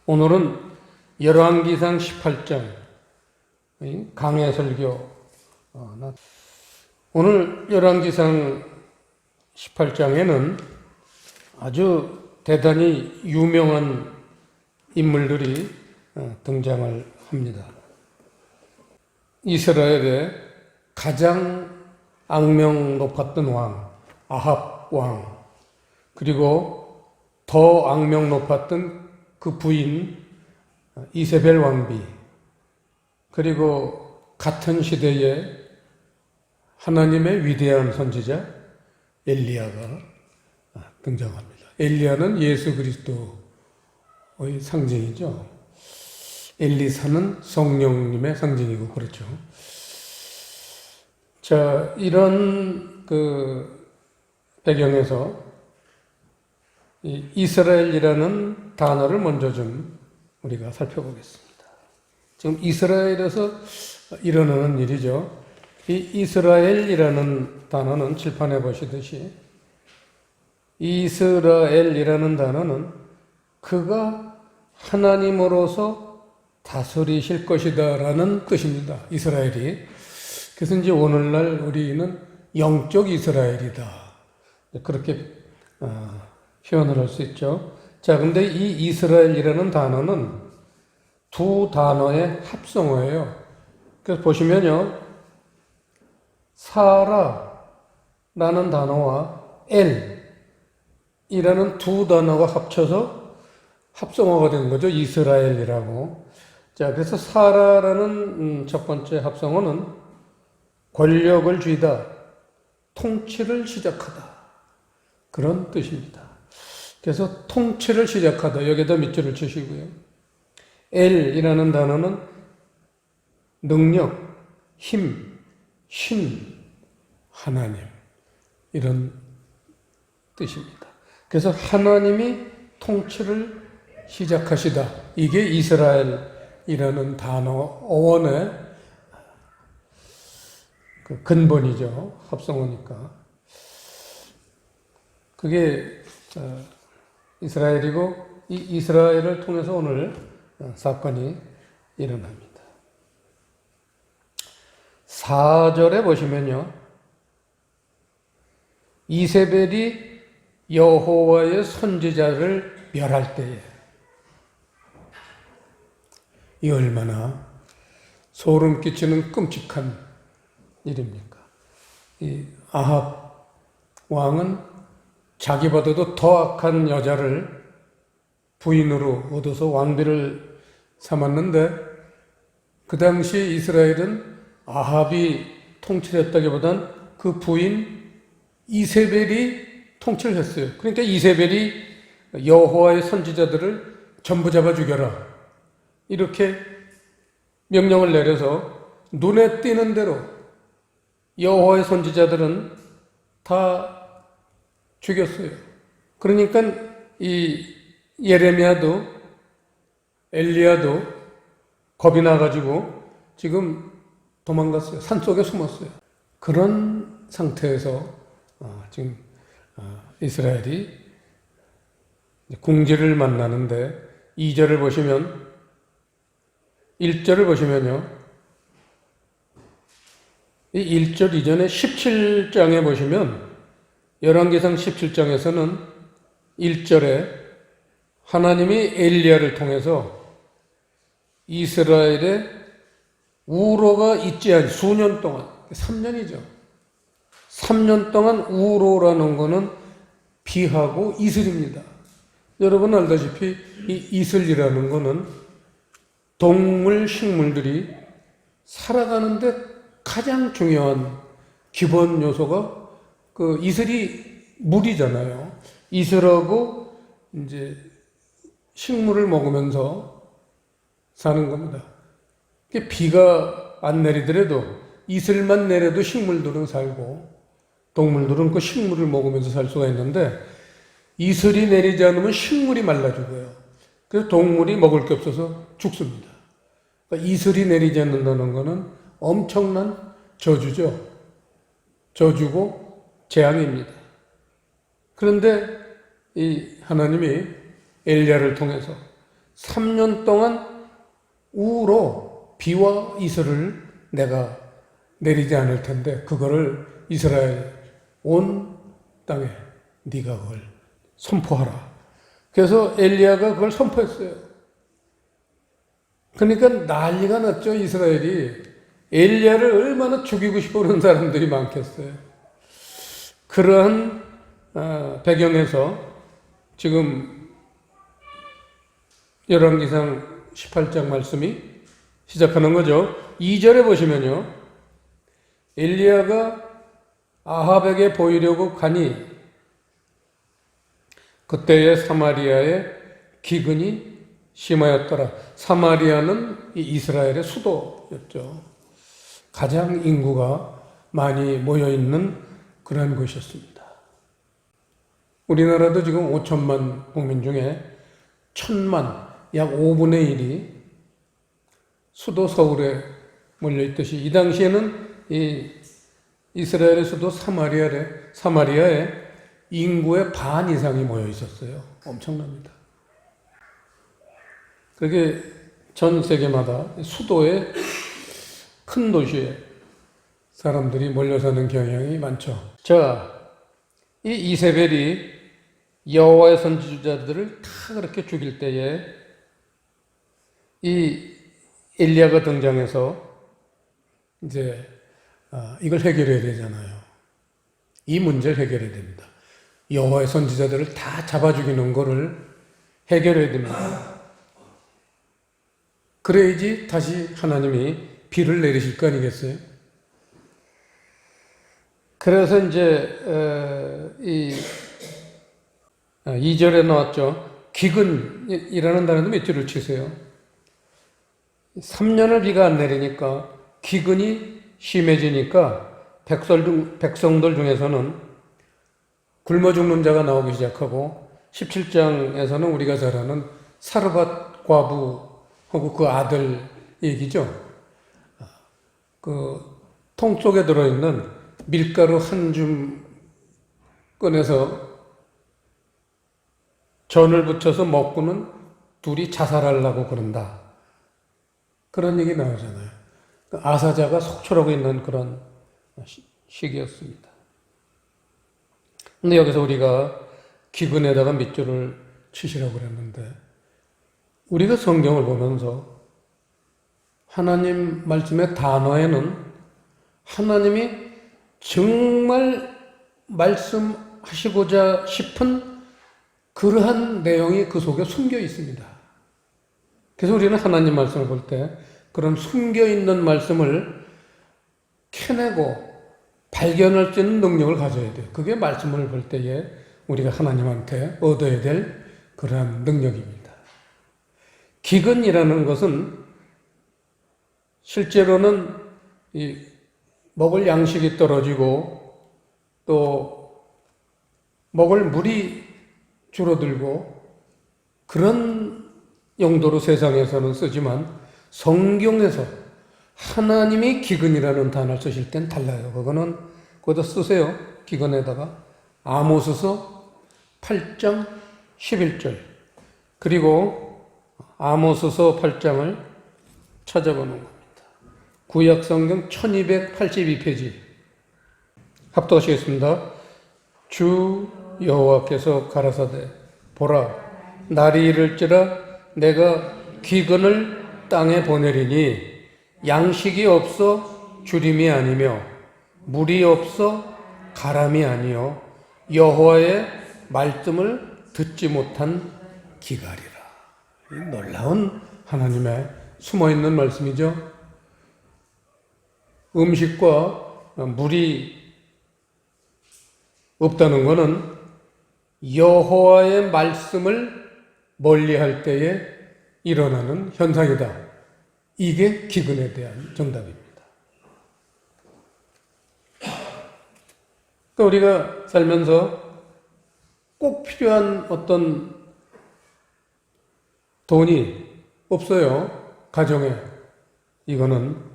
오늘은 열왕기상 18장 강해설교. 오늘 열왕기상 18장에는 아주 대단히 유명한 인물들이 등장을 합니다. 이스라엘의 가장 악명 높았던 왕 아합 왕, 그리고 더 악명 높았던 그 부인 이세벨 왕비, 그리고 같은 시대에 하나님의 위대한 선지자 엘리야가 등장합니다. 엘리야는 예수 그리스도의 상징이죠. 엘리사는 성령님의 상징이고 그렇죠. 자, 이런 배경에서 이스라엘이라는 단어를 먼저 좀 우리가 살펴보겠습니다. 지금 이스라엘에서 일어나는 일이죠. 이 이스라엘이라는 단어는 칠판에 보시듯이 이스라엘이라는 단어는 그가 하나님으로서 다스리실 것이다 라는 뜻입니다. 이스라엘이. 그래서 이제 오늘날 우리는 영적 이스라엘이다, 그렇게 표현을 할 수 있죠. 자, 근데 이 이스라엘이라는 단어는 두 단어의 합성어예요. 그래서 보시면요, 사라라는 단어와 엘이라는 두 단어가 합쳐서 합성어가 된 거죠. 이스라엘이라고. 자, 그래서 사라라는 첫 번째 합성어는 권력을 쥐다, 통치를 시작하다, 그런 뜻입니다. 그래서 통치를 시작하다, 여기다 밑줄을 치시고요. 엘이라는 단어는 능력, 힘, 신, 하나님, 이런 뜻입니다. 그래서 하나님이 통치를 시작하시다, 이게 이스라엘이라는 단어 어원의 그 근본이죠. 합성어니까. 그게 이스라엘이고, 이 이스라엘을 통해서 오늘 사건이 일어납니다. 4절에 보시면요, 이세벨이 여호와의 선지자를 멸할 때에, 이 얼마나 소름 끼치는 끔찍한 일입니까? 이 아합 왕은 자기보다도 더 악한 여자를 부인으로 얻어서 왕비를 삼았는데, 그 당시 이스라엘은 아합이 통치를 했다기보단 그 부인 이세벨이 통치를 했어요. 그러니까 이세벨이 여호와의 선지자들을 전부 잡아 죽여라, 이렇게 명령을 내려서 눈에 띄는 대로 여호와의 선지자들은 다 죽였어요. 그러니까 이 예레미야도 엘리야도 겁이 나가지고 지금 도망갔어요. 산속에 숨었어요. 그런 상태에서 지금 이스라엘이 궁지를 만나는데, 2절을 보시면, 1절을 보시면요, 이 1절 이전에 17장에 보시면, 열왕기상 17장에서는 1절에 하나님이 엘리야를 통해서 이스라엘에 우로가 있지 않은 수년 동안, 3년이죠. 3년 동안 우로라는 거는 비하고 이슬입니다. 여러분 알다시피 이 이슬이라는 거는 동물, 식물들이 살아가는데 가장 중요한 기본 요소가 그 이슬이 물이잖아요. 이슬하고 이제 식물을 먹으면서 사는 겁니다. 비가 안 내리더라도 이슬만 내려도 식물들은 살고 동물들은 그 식물을 먹으면서 살 수가 있는데, 이슬이 내리지 않으면 식물이 말라 죽어요. 그래서 동물이 먹을 게 없어서 죽습니다. 그러니까 이슬이 내리지 않는다는 것은 엄청난 저주죠. 저주고 재앙입니다. 그런데 이 하나님이 엘리야를 통해서 3년 동안 우로 비와 이슬을 내가 내리지 않을 텐데 그거를 이스라엘 온 땅에 네가 그걸 선포하라. 그래서 엘리야가 그걸 선포했어요. 그러니까 난리가 났죠. 이스라엘이. 엘리야를 얼마나 죽이고 싶어하는 사람들이 많겠어요. 그러한 배경에서 지금 열왕기상 18장 말씀이 시작하는 거죠. 2절에 보시면요. 엘리야가 아합에게 보이려고 가니 그때의 사마리아에 기근이 심하였더라. 사마리아는 이스라엘의 수도였죠. 가장 인구가 많이 모여있는 그런 곳이었습니다. 우리나라도 지금 5천만 국민 중에 1,000만, 약 5분의 1이 수도 서울에 몰려있듯이 이 당시에는 이 이스라엘의 수도 사마리아에 인구의 반 이상이 모여 있었어요. 엄청납니다. 그게 전 세계마다 수도에 큰 도시에 사람들이 몰려 사는 경향이 많죠. 자, 이 이세벨이 여호와의 선지자들을 다 그렇게 죽일 때에 이 엘리야가 등장해서 이제 이걸 해결해야 되잖아요. 이 문제를 해결해야 됩니다. 여호와의 선지자들을 다 잡아 죽이는 거를 해결해야 됩니다. 그래야지 다시 하나님이 비를 내리실 거 아니겠어요? 그래서 이제 이 2절에 나왔죠. 기근이라는 단어도 몇 줄을 치세요. 3년을 비가 안 내리니까 기근이 심해지니까 백성들 중에서는 굶어 죽는 자가 나오기 시작하고 17장에서는 우리가 잘 아는 사르밧 과부하고 그 아들 얘기죠. 그 통 속에 들어있는 밀가루 한 줌 꺼내서 전을 붙여서 먹고는 둘이 자살하려고 그런다. 그런 얘기 나오잖아요. 아사자가 속출하고 있는 그런 시기였습니다. 근데 여기서 우리가 기근에다가 밑줄을 치시라고 그랬는데 우리가 성경을 보면서 하나님 말씀의 단어에는 하나님이 정말 말씀하시고자 싶은 그러한 내용이 그 속에 숨겨 있습니다. 그래서 우리는 하나님 말씀을 볼 때 그런 숨겨 있는 말씀을 캐내고 발견할 수 있는 능력을 가져야 돼요. 그게 말씀을 볼 때에 우리가 하나님한테 얻어야 될 그러한 능력입니다. 기근이라는 것은 실제로는 먹을 양식이 떨어지고 또 먹을 물이 줄어들고 그런 용도로 세상에서는 쓰지만 성경에서 하나님이 기근이라는 단어를 쓰실 땐 달라요. 그거도 쓰세요. 기근에다가 아모스서 8장 11절 그리고 아모스서 8장을 찾아보는 겁니다. 구약성경 1282페이지 합독하시겠습니다. 주 여호와께서 가라사대 보라 날이 이를지라 내가 기근을 땅에 보내리니 양식이 없어 주림이 아니며 물이 없어 가람이 아니요 여호와의 말씀을 듣지 못한 기갈이라. 이 놀라운 하나님의 숨어있는 말씀이죠. 음식과 물이 없다는 것은 여호와의 말씀을 멀리할 때에 일어나는 현상이다. 이게 기근에 대한 정답입니다. 그러니까 우리가 살면서 꼭 필요한 어떤 돈이 없어요. 가정에. 이거는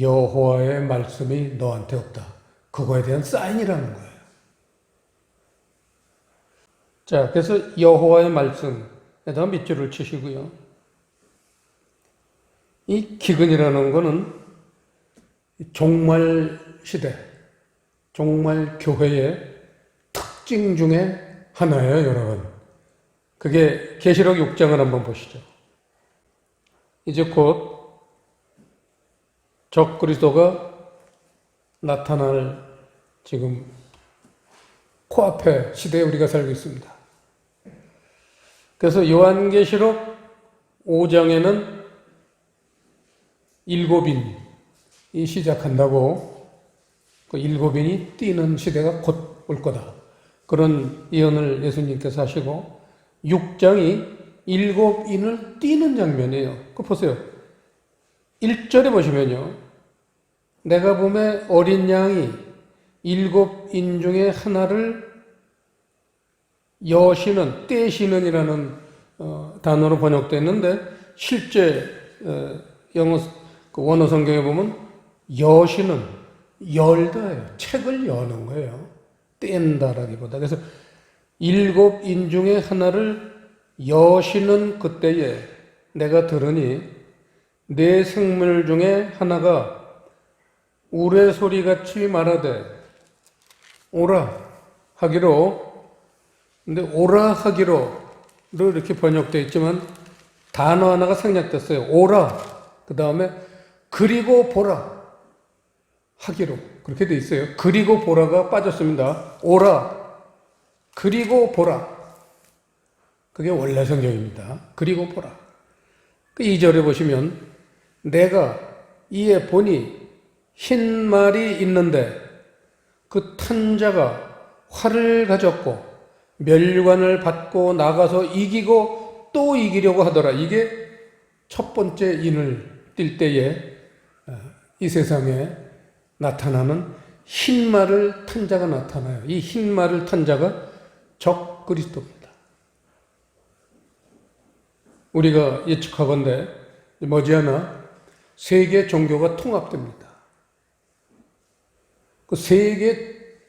여호와의 말씀이 너한테 없다. 그거에 대한 사인이라는 거예요. 자, 그래서 여호와의 말씀, 밑줄을 치시고요. 이 기근이라는 거는 종말 시대, 종말 교회의 특징 중에 하나예요, 여러분. 그게 계시록 6장을 한번 보시죠. 이제 곧 적그리스도가 나타날 지금 코앞에 시대에 우리가 살고 있습니다. 그래서 요한계시록 5장에는 일곱인이 시작한다고, 그 일곱인이 뛰는 시대가 곧 올 거다. 그런 예언을 예수님께서 하시고, 6장이 일곱인을 뛰는 장면이에요. 그거 보세요. 1절에 보시면요. 내가 보매 어린 양이 일곱인 중에 하나를 여시는, 떼시는이라는 단어로 번역되어 있는데, 실제 영어 원어 성경에 보면 여시는, 열다예요. 책을 여는 거예요. 뗀다라기보다. 그래서 일곱인 중에 하나를 여시는 그때에 내가 들으니 네 생물 중에 하나가 우레소리같이 말하되 오라 하기로, 근데 오라 하기로로 이렇게 번역되어 있지만 단어 하나가 생략됐어요. 오라, 그 다음에 그리고 보라 하기로, 그렇게 돼 있어요. 그리고 보라가 빠졌습니다. 오라, 그리고 보라. 그게 원래 성경입니다. 그리고 보라. 그 2절에 보시면 내가 이에 보니 흰 말이 있는데 그 탄 자가 활을 가졌고 멸관을 받고 나가서 이기고 또 이기려고 하더라. 이게 첫 번째 인을 띌 때에 이 세상에 나타나는 흰 말을 탄 자가 나타나요. 이 흰 말을 탄 자가 적그리스도입니다. 우리가 예측하건대 머지않아 세계 종교가 통합됩니다. 그 세계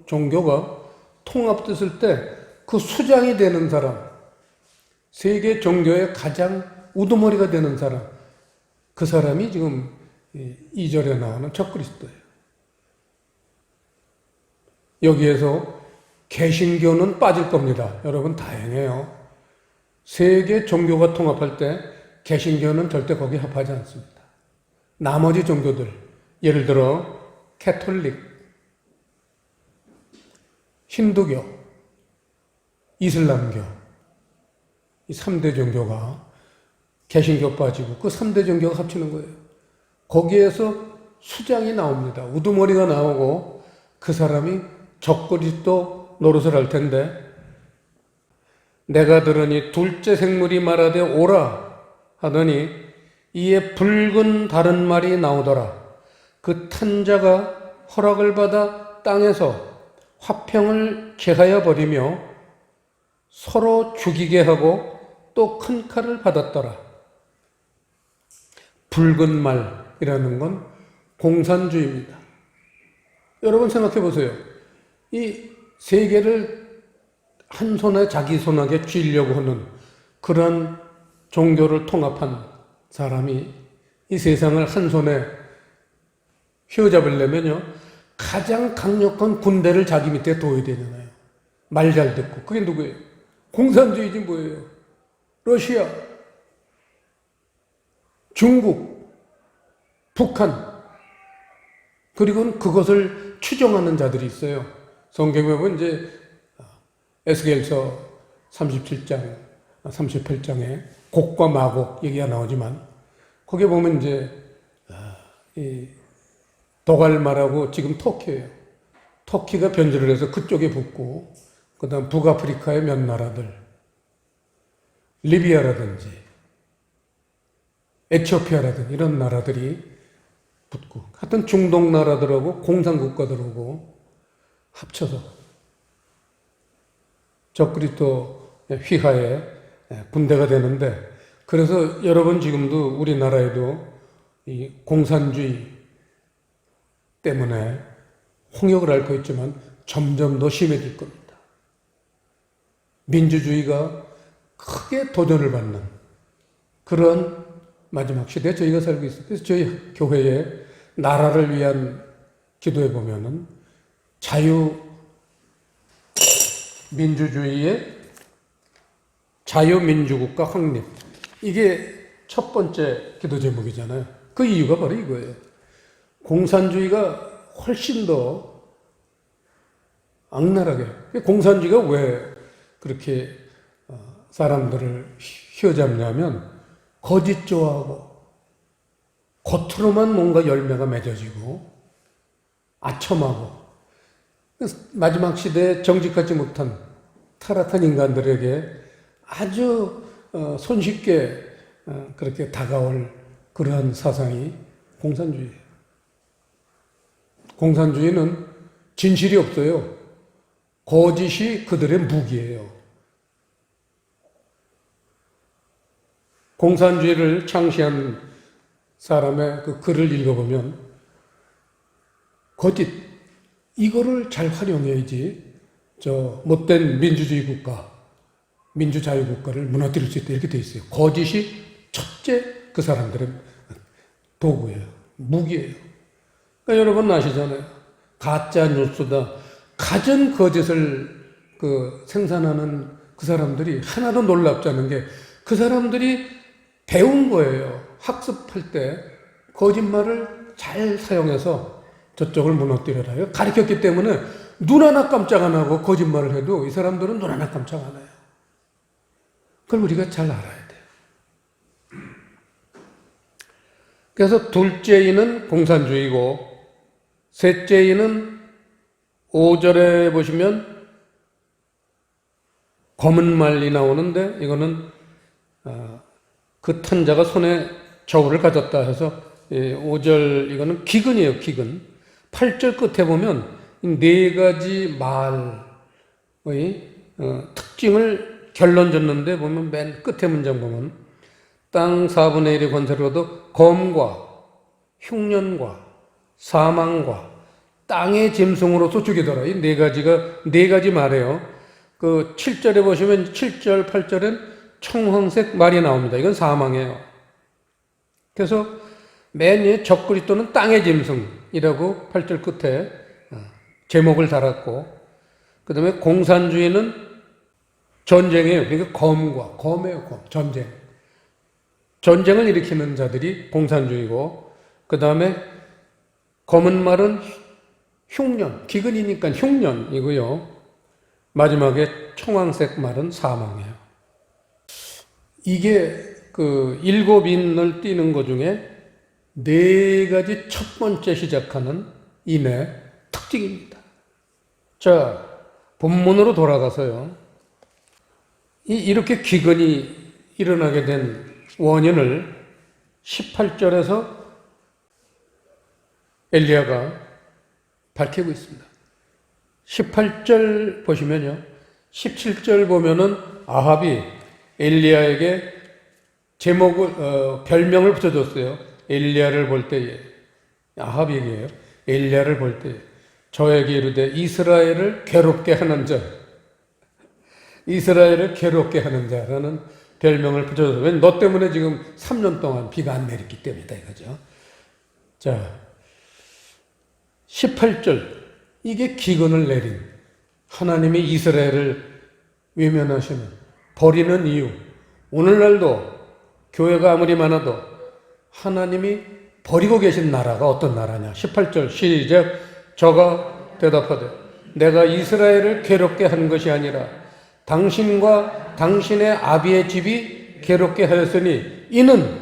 종교가 통합됐을 때 그 수장이 되는 사람, 세계 종교의 가장 우두머리가 되는 사람, 그 사람이 지금 2절에 나오는 적그리스도예요. 여기에서 개신교는 빠질 겁니다. 여러분 다행해요. 세계 종교가 통합할 때 개신교는 절대 거기에 합하지 않습니다. 나머지 종교들, 예를 들어 캐톨릭, 힌두교, 이슬람교, 이 3대 종교가 개신교 빠지고 그 3대 종교가 합치는 거예요. 거기에서 수장이 나옵니다. 우두머리가 나오고 그 사람이 적그리스도 노릇을 할 텐데, 내가 들으니 둘째 생물이 말하되 오라 하더니 이에 붉은 다른 말이 나오더라. 그 탄 자가 허락을 받아 땅에서 화평을 제하여 버리며 서로 죽이게 하고 또 큰 칼을 받았더라. 붉은 말이라는 건 공산주의입니다. 여러분 생각해 보세요. 이 세계를 한 손에 자기 손아귀에 쥐려고 하는 그런 종교를 통합한 사람이 이 세상을 한 손에 휘어잡으려면요, 가장 강력한 군대를 자기 밑에 둬야 되잖아요. 말 잘 듣고. 그게 누구예요? 공산주의지 뭐예요? 러시아, 중국, 북한, 그리고 그것을 추종하는 자들이 있어요. 성경에 보면 이제 에스겔서 37장, 38장에 곡과 마곡 얘기가 나오지만, 거기에 보면 이제 이 도갈마라고 지금 터키예요. 터키가 변절을 해서 그쪽에 붙고, 그 다음 북아프리카의 몇 나라들, 리비아라든지 에티오피아라든지 이런 나라들이 붙고, 하여튼 중동 나라들하고 공산국가들하고 합쳐서 적그리스도 휘하에 군대가 되는데, 그래서 여러분 지금도 우리나라에도 이 공산주의 때문에 홍역을 앓고 있지만 점점 더 심해질 겁니다. 민주주의가 크게 도전을 받는 그런 마지막 시대에 저희가 살고 있어요. 그래서 저희 교회에 나라를 위한 기도해 보면은 자유민주국가 확립. 이게 첫 번째 기도 제목이잖아요. 그 이유가 바로 이거예요. 공산주의가 훨씬 더 악랄하게. 공산주의가 왜 그렇게 사람들을 휘어잡냐면 거짓 좋아하고 겉으로만 뭔가 열매가 맺어지고 아첨하고 마지막 시대에 정직하지 못한 타락한 인간들에게 아주 손쉽게 그렇게 다가올 그러한 사상이 공산주의예요. 공산주의는 진실이 없어요. 거짓이 그들의 무기예요. 공산주의를 창시한 사람의 그 글을 읽어보면 거짓, 이거를 잘 활용해야지 저 못된 민주주의 국가, 민주자유국가를 무너뜨릴 수 있다 이렇게 돼 있어요. 거짓이 첫째 그 사람들의 도구예요. 무기예요. 그러니까 여러분 아시잖아요. 가짜 뉴스다. 가전 거짓을 생산하는 그 사람들이 하나도 놀랍지 않은 게 그 사람들이 배운 거예요. 학습할 때 거짓말을 잘 사용해서 저쪽을 무너뜨려라. 가르쳤기 때문에 눈 하나 깜짝 안 하고 거짓말을 해도 이 사람들은 눈 하나 깜짝 안 해요. 그걸 우리가 잘 알아야 돼요. 그래서 둘째 이는 공산주의고 셋째 이는 5절에 보시면 검은 말이 나오는데 이거는 그 탄자가 손에 저울을 가졌다 해서 5절 이거는 기근이에요. 기근. 8절 끝에 보면 네 가지 말의 특징을 결론 줬는데 보면 맨 끝에 문장 보면 땅 4분의 1의 권세로도 검과 흉년과 사망과 땅의 짐승으로서 죽이더라. 이 네 가지 말이에요. 그 7절에 보시면 7절, 8절엔 청황색 말이 나옵니다. 이건 사망이에요. 그래서 맨 위에 적그리 또는 땅의 짐승이라고 8절 끝에 제목을 달았고, 그 다음에 공산주의는 전쟁이에요. 그러니까 검이에요. 전쟁. 전쟁을 일으키는 자들이 공산주의고, 그 다음에 검은 말은 흉년, 기근이니까 흉년이고요. 마지막에 청황색 말은 사망이에요. 이게 그 7인을 띄는 것 중에 4가지 첫 번째 시작하는 인의 특징입니다. 자, 본문으로 돌아가서요. 이렇게 기근이 일어나게 된 원인을 18절에서 엘리야가 밝히고 있습니다. 18절 보시면요. 17절 보면은 아합이 엘리야에게 별명을 붙여줬어요. 엘리야를 볼 때에, 아합 얘기예요. 엘리야를 볼 때에 저에게 이르되 이스라엘을 괴롭게 하는 자, 이스라엘을 괴롭게 하는 자라는 별명을 붙여줘서, 왜냐면 너 때문에 지금 3년 동안 비가 안 내렸기 때문이다 이거죠. 자, 18절, 이게 기근을 내린 하나님이 이스라엘을 외면하시는, 버리는 이유. 오늘날도 교회가 아무리 많아도 하나님이 버리고 계신 나라가 어떤 나라냐. 18절 시작. 저가 대답하되 내가 이스라엘을 괴롭게 한 것이 아니라 당신과 당신의 아비의 집이 괴롭게 하였으니 이는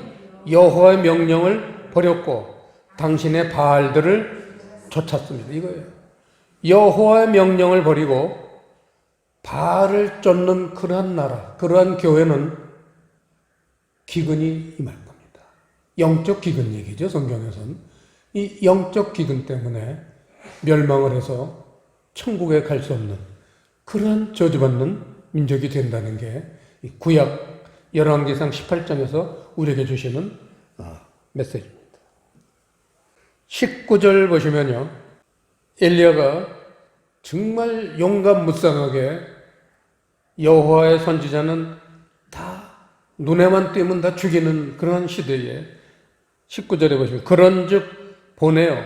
여호와의 명령을 버렸고 당신의 바알들을 쫓았습니다. 이거예요. 여호와의 명령을 버리고 바알을 쫓는 그러한 나라, 그러한 교회는 기근이 임할 겁니다. 영적 기근 얘기죠, 성경에서는. 이 영적 기근 때문에 멸망을 해서 천국에 갈 수 없는 그러한 저주받는 민족이 된다는 게 구약 열왕기상 18장에서 우리에게 주시는 메시지입니다. 19절 보시면요. 엘리야가 정말 용감무쌍하게 여호와의 선지자는 눈에만 띄면 다 죽이는 그런 시대에 19절에 보시면 그런즉 보내어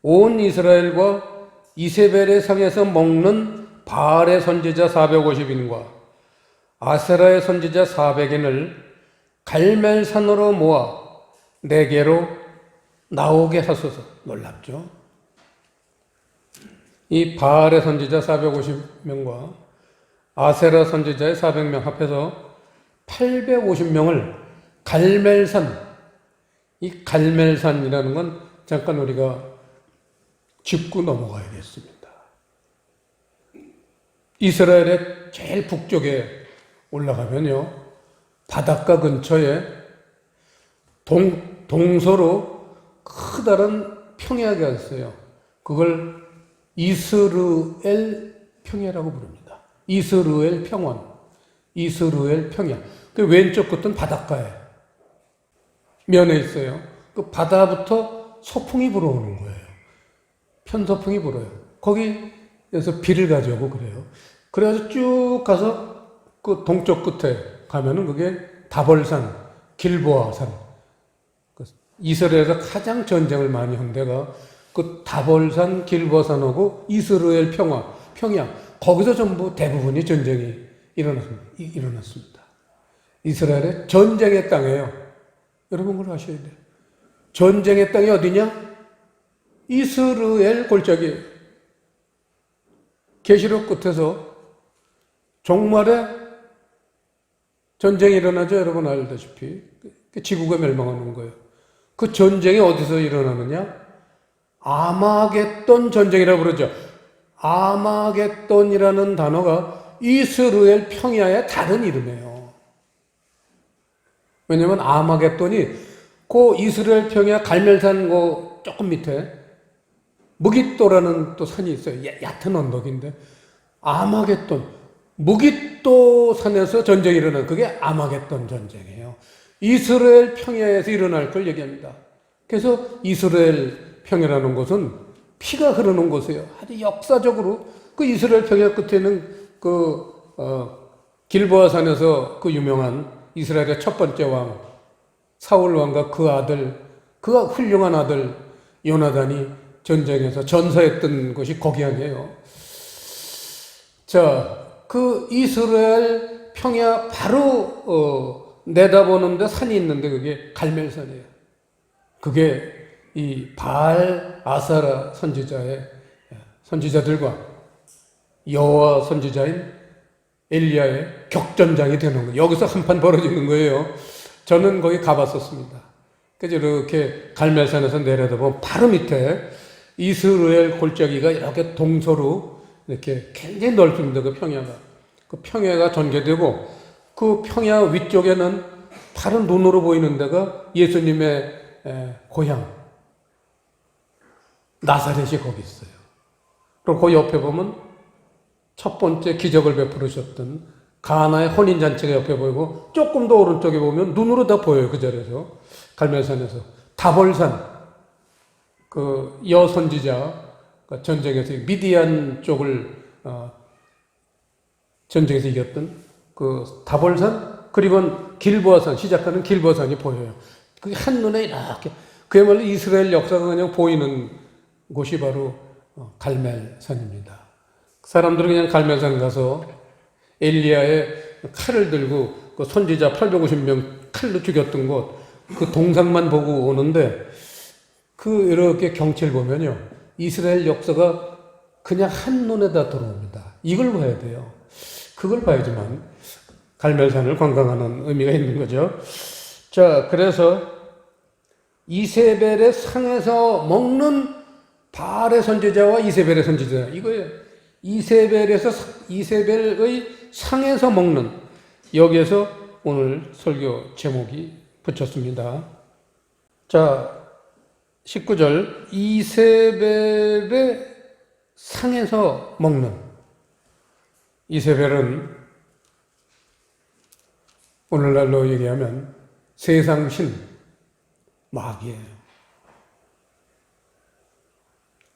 온 이스라엘과 이세벨의 성에서 먹는 바알의 선지자 450인과 아세라의 선지자 400인을 갈멜산으로 모아 내게로 나오게 하소서. 놀랍죠? 이 바알의 선지자 450명과 아세라 선지자의 400명 합해서 850명을 갈멜산, 이 갈멜산이라는 건 잠깐 우리가 짚고 넘어가야겠습니다. 이스라엘의 제일 북쪽에 올라가면요, 바닷가 근처에 동서로 커다란 평야가 있어요. 그걸 이스르엘 평야라고 부릅니다. 이스르엘 평원, 이스르엘 평야. 그 왼쪽 끝은 바닷가에 면에 있어요. 그 바다부터 소풍이 불어오는 거예요. 편서풍이 불어요. 거기에서 비를 가져오고 그래요. 그래가지고 쭉 가서 그 동쪽 끝에 가면은 그게 다볼산, 길보아산. 이스라엘에서 가장 전쟁을 많이 한 데가 그 다볼산, 길보아산하고 이스라엘 평야. 거기서 전부 대부분이 전쟁이 일어났습니다. 이스라엘의 전쟁의 땅이에요. 여러분 그걸 아셔야 돼요. 전쟁의 땅이 어디냐? 이스라엘 골짜기. 계시록 끝에서 종말에 전쟁이 일어나죠. 여러분 알다시피 지구가 멸망하는 거예요. 그 전쟁이 어디서 일어나느냐? 아마겟돈 전쟁이라고 그러죠. 아마겟돈이라는 단어가 이스라엘 평야의 다른 이름이에요. 왜냐면 아마겟돈이 그 이스라엘 평야 갈멜산 그 조금 밑에 무깃도라는 또 산이 있어요. 얕은 언덕인데 아마겟돈, 무깃도 산에서 전쟁이 일어나는 그게 아마겟돈 전쟁이에요. 이스라엘 평야에서 일어날 걸 얘기합니다. 그래서 이스라엘 평야라는 곳은 피가 흐르는 곳이에요. 아주 역사적으로 그 이스라엘 평야 끝에는 길보아 산에서 그 유명한 이스라엘의 첫 번째 왕 사울 왕과 그 아들, 그 훌륭한 아들 요나단이 전쟁에서 전사했던 곳이 거기 아니에요. 자, 그 이스라엘 평야 바로 내다보는데 산이 있는데 그게 갈멜산이에요. 그게 이 바알 아사라 선지자들과 여호와 선지자인 엘리야의 격전장이 되는 거예요. 여기서 한판 벌어지는 거예요. 저는 거기 가봤었습니다. 그래서 이렇게 갈멜산에서 내려다보면 바로 밑에 이스라엘 골짜기가 이렇게 동서로 이렇게 굉장히 넓습니다. 그 평야가. 그 평야가 전개되고 그 평야 위쪽에는 바로 눈으로 보이는 데가 예수님의 고향 나사렛이 거기 있어요. 그리고 그 옆에 보면 첫 번째 기적을 베풀으셨던 가나의 혼인잔치가 옆에 보이고 조금 더 오른쪽에 보면 눈으로 다 보여요. 그 자리에서 갈멜산에서 다볼산 그 여선지자 전쟁에서 미디안 쪽을 전쟁에서 이겼던 그 다볼산 그리고 길보아산 시작하는 길보아산이 보여요. 그게 한눈에 이렇게 그야말로 이스라엘 역사가 그냥 보이는 곳이 바로 갈멜산입니다. 사람들은 그냥 갈멜산 가서 엘리야의 칼을 들고 그 선지자 850명 칼로 죽였던 곳 그 동상만 보고 오는데 그 이렇게 경치를 보면요 이스라엘 역사가 그냥 한눈에 다 들어옵니다. 이걸 봐야 돼요. 그걸 봐야지만 갈멜산을 관광하는 의미가 있는 거죠. 자, 그래서 이세벨의 상에서 먹는 바알의 선지자와 이세벨의 선지자 이거예요. 이세벨의 상에서 먹는 여기에서 오늘 설교 제목이 붙였습니다. 자, 19절 이세벨의 상에서 먹는 이세벨은 오늘날로 얘기하면 세상신 마귀예요.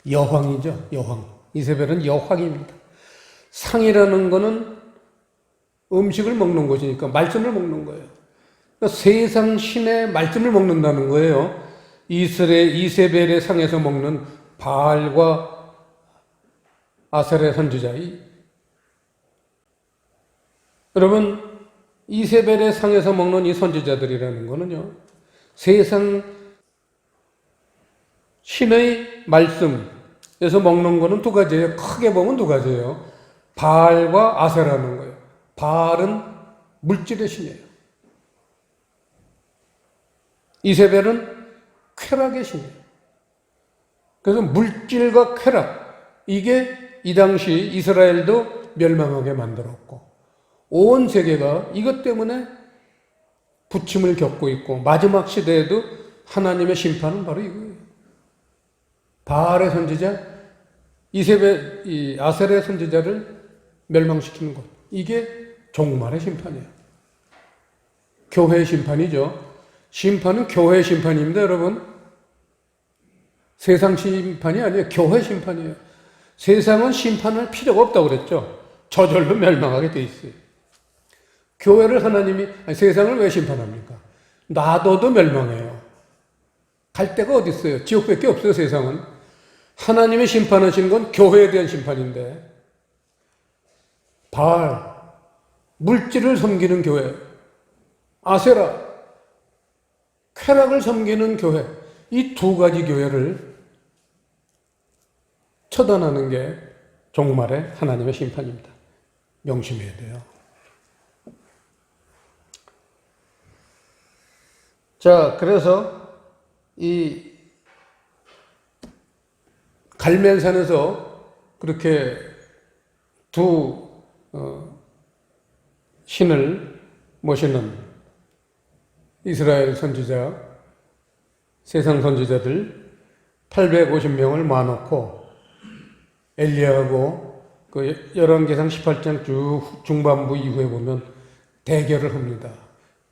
여황이죠. 여황. 이세벨은 여황입니다. 상이라는 거는 음식을 먹는 것이니까 말씀을 먹는 거예요. 그러니까 세상 신의 말씀을 먹는다는 거예요. 이세벨의 상에서 먹는 바알과 아셀의 선지자. 여러분, 이세벨의 상에서 먹는 이 선지자들이라는 거는요, 세상 신의 말씀에서 먹는 거는 두 가지예요. 크게 보면 두 가지예요. 바알과 아세라는 거예요. 바알은 물질의 신이에요. 이세벨은 쾌락의 신이에요. 그래서 물질과 쾌락, 이게 이 당시 이스라엘도 멸망하게 만들었고, 온 세계가 이것 때문에 부침을 겪고 있고, 마지막 시대에도 하나님의 심판은 바로 이거예요. 바알의 선지자, 아셀의 선지자를 멸망시키는 것. 이게 종말의 심판이에요. 교회의 심판이죠. 심판은 교회의 심판입니다, 여러분. 세상 심판이 아니에요. 교회 심판이에요. 세상은 심판할 필요가 없다고 그랬죠. 저절로 멸망하게 돼 있어요. 교회를 세상을 왜 심판합니까? 놔둬도 멸망해요. 갈 데가 어디 있어요? 지옥밖에 없어요, 세상은. 하나님이 심판하신 건 교회에 대한 심판인데, 바알, 물질을 섬기는 교회, 아세라, 쾌락을 섬기는 교회, 이 두 가지 교회를 처단하는 게 종말의 하나님의 심판입니다. 명심해야 돼요. 자, 그래서 이 갈멜산에서 그렇게 두 신을 모시는 이스라엘 선지자, 세상 선지자들 850명을 모아놓고 엘리야하고 그 열왕기상 18장 쭉 중반부 이후에 보면 대결을 합니다.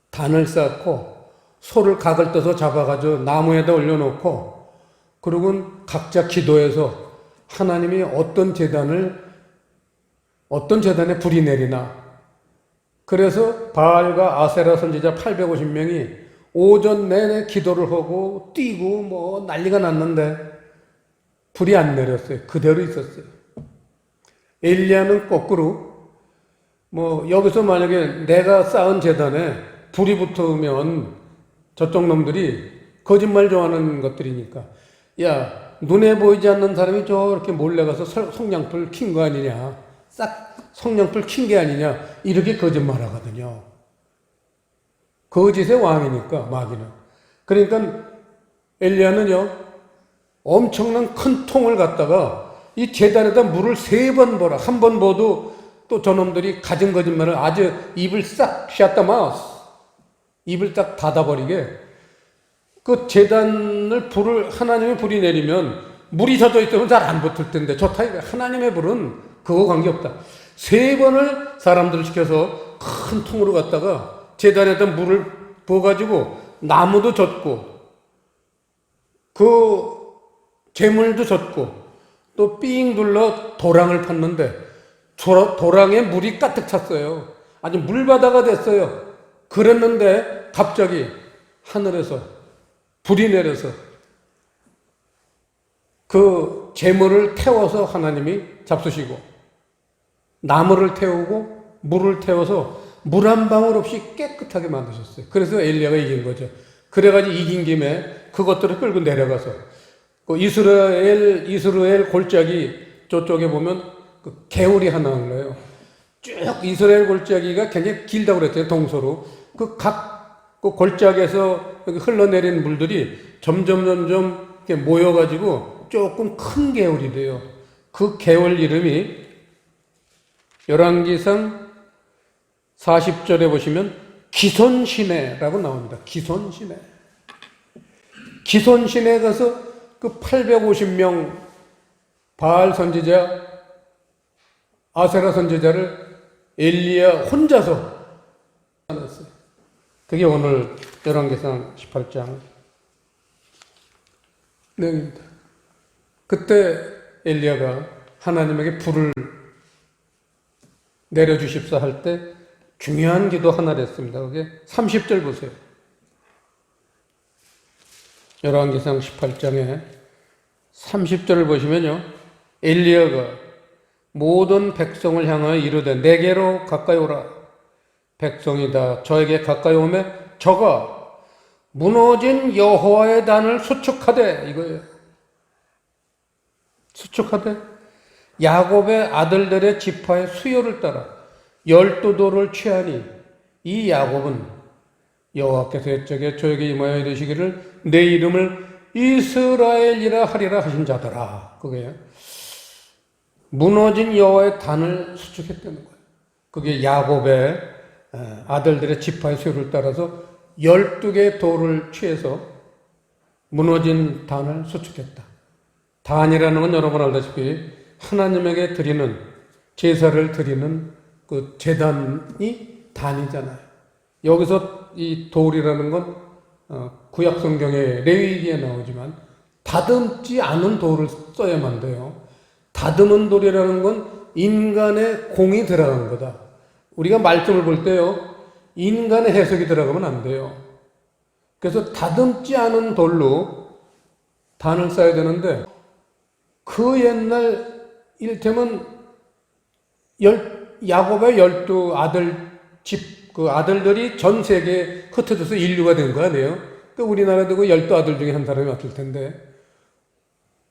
단을 쌓고 소를 각을 떠서 잡아가지고 나무에다 올려놓고, 그리고 각자 기도해서 하나님이 어떤 재단에 불이 내리나. 그래서 바알과 아세라 선지자 850명이 오전 내내 기도를 하고 뛰고 뭐 난리가 났는데 불이 안 내렸어요. 그대로 있었어요. 엘리야는 거꾸로, 여기서 만약에 내가 쌓은 재단에 불이 붙으면 저쪽 놈들이 거짓말 좋아하는 것들이니까, 야, 눈에 보이지 않는 사람이 저렇게 몰래 가서 성냥불 킨 거 아니냐, 싹 성냥불 킨 게 아니냐, 이렇게 거짓말 하거든요. 거짓의 왕이니까, 마귀는. 그러니까 엘리야는요, 엄청난 큰 통을 갖다가 이 제단에다 물을 3번 보라. 한 번 보도 또 저놈들이 가진 거짓말을 아주 입을 싹 샷다 마우스, 입을 딱 닫아버리게, 그 제단을 하나님의 불이 내리면 물이 젖어 있으면 잘 안 붙을 텐데, 좋다 이거. 하나님의 불은 그거 관계없다. 3번을 사람들을 시켜서 큰 통으로 갖다가 제단에다 물을 부어가지고 나무도 젖고 그 재물도 젖고 또 삥 둘러 도랑을 팠는데 도랑에 물이 가득 찼어요. 아주 물바다가 됐어요. 그랬는데 갑자기 하늘에서 불이 내려서 그 재물을 태워서 하나님이 잡수시고, 나무를 태우고 물을 태워서 물 한 방울 없이 깨끗하게 만드셨어요. 그래서 엘리야가 이긴 거죠. 그래가지고 이긴 김에 그것들을 끌고 내려가서 그 이스라엘 골짜기 저쪽에 보면 그 개울이 하나 흘러요. 쭉 이스라엘 골짜기가 굉장히 길다고 그랬어요. 동서로. 그 골짜기에서 흘러내린 물들이 점점 이렇게 모여가지고 조금 큰 개울이 돼요. 그 개울 이름이 열왕기상 40절에 보시면 기손시내라고 나옵니다. 기손시내. 기손시내에 가서 그 850명 바알 선지자, 아세라 선지자를 엘리야 혼자서 만났어요. 그게 오늘 열왕기상 18장 내용입니다. 그때 엘리야가 하나님에게 불을 내려주십사 할 때 중요한 기도 하나를 했습니다. 그게 30절 보세요. 열왕기상 18장에 30절을 보시면요. 엘리야가 모든 백성을 향하여 이르되 내게로 가까이 오라. 백성이 다 저에게 가까이 오매 저가 무너진 여호와의 단을 수축하되, 이거예요. 수축하되 야곱의 아들들의 지파의 수요를 따라 12돌을 취하니 이 야곱은 여호와께서 옛적에 저에게 임하여 이르시기를 내 이름을 이스라엘이라 하리라 하신 자더라. 그게 무너진 여호와의 단을 수축했다는 거예요. 그게 야곱의 아들들의 지파의 수요를 따라서 12개의 돌을 취해서 무너진 단을 수축했다. 단이라는 건 여러분 알다시피 하나님에게 드리는, 제사를 드리는 그 제단이 단이잖아요. 여기서 이 돌이라는 건 구약 성경에 레위기에 나오지만 다듬지 않은 돌을 써야만 돼요. 다듬은 돌이라는 건 인간의 공이 들어간 거다. 우리가 말씀을 볼 때요, 인간의 해석이 들어가면 안 돼요. 그래서 다듬지 않은 돌로 단을 쌓아야 되는데, 그 옛날 이를테면 야곱의 12아들 그 아들들이 전 세계에 흩어져서 인류가 된 거 아니에요? 그 우리나라도 그 12아들 중에 한 사람이 왔을 텐데,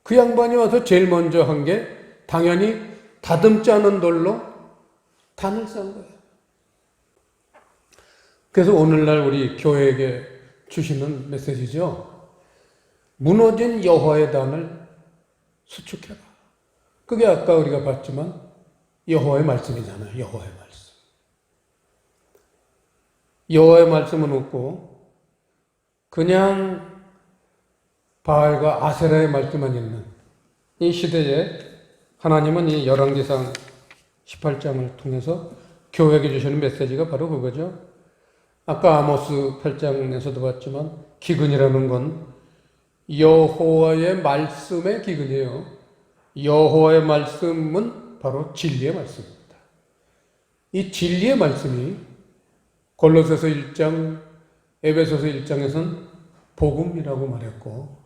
그 양반이 와서 제일 먼저 한 게 당연히 다듬지 않은 돌로 단을 쌓은 거예요. 그래서 오늘날 우리 교회에게 주시는 메시지죠. 무너진 여호와의 단을 수축해라. 그게 아까 우리가 봤지만 여호와의 말씀이잖아요. 여호와의 말씀. 여호와의 말씀은 없고 그냥 바알과 아세라의 말씀만 있는 이 시대에 하나님은 이 열왕기상 18장을 통해서 교회에게 주시는 메시지가 바로 그거죠. 아까 아모스 8장에서도 봤지만 기근이라는 건 여호와의 말씀의 기근이에요. 여호와의 말씀은 바로 진리의 말씀입니다. 이 진리의 말씀이 골로새서 1장, 에베소서 1장에서는 복음이라고 말했고,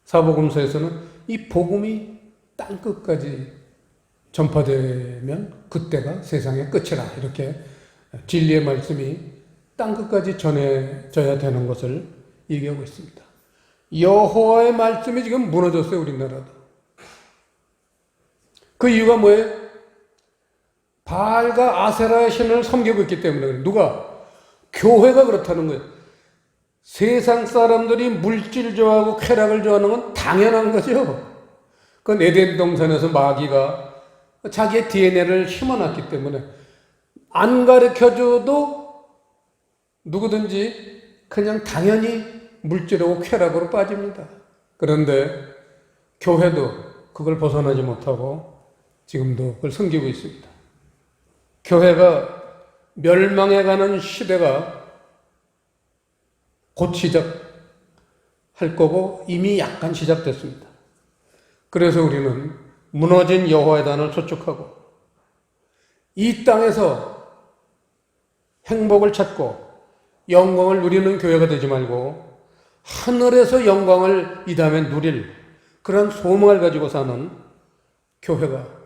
사복음서에서는 이 복음이 땅끝까지 전파되면 그때가 세상의 끝이라, 이렇게 진리의 말씀이 땅끝까지 전해져야 되는 것을 얘기하고 있습니다. 여호와의 말씀이 지금 무너졌어요, 우리나라도. 그 이유가 뭐예요? 바알과 아세라의 신을 섬기고 있기 때문에 그래요. 누가? 교회가 그렇다는 거예요. 세상 사람들이 물질 좋아하고 쾌락을 좋아하는 건 당연한 거죠. 그건 에덴 동산에서 마귀가 자기의 DNA를 심어놨기 때문에 안 가르쳐줘도 누구든지 그냥 당연히 물질하고 쾌락으로 빠집니다. 그런데 교회도 그걸 벗어나지 못하고 지금도 그걸 섬기고 있습니다. 교회가 멸망해가는 시대가 곧 시작할 거고 이미 약간 시작됐습니다. 그래서 우리는 무너진 여호와의 단을 수축하고 이 땅에서 행복을 찾고 영광을 누리는 교회가 되지 말고 하늘에서 영광을 이 다음에 누릴 그런 소망을 가지고 사는 교회가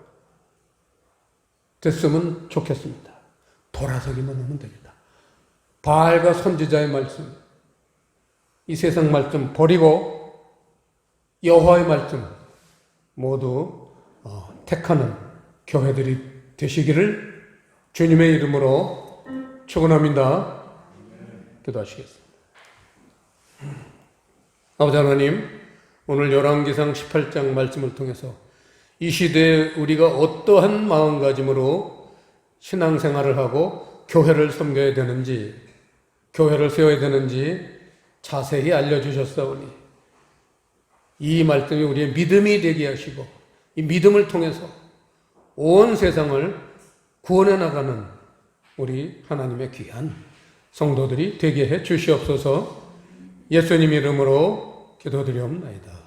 됐으면 좋겠습니다. 돌아서기만 하면 됩니다. 바알과 선지자의 말씀, 이 세상 말씀 버리고 여호와의 말씀 모두 택하는 교회들이 되시기를 주님의 이름으로 축원합니다. 기도하시겠습니다. 아버지 하나님, 오늘 열왕기상 18장 말씀을 통해서 이 시대에 우리가 어떠한 마음가짐으로 신앙생활을 하고 교회를 섬겨야 되는지, 교회를 세워야 되는지 자세히 알려주셨사오니 이 말씀이 우리의 믿음이 되게 하시고 이 믿음을 통해서 온 세상을 구원해 나가는 우리 하나님의 귀한 성도들이 되게 해 주시옵소서. 예수님 이름으로 기도드리옵나이다.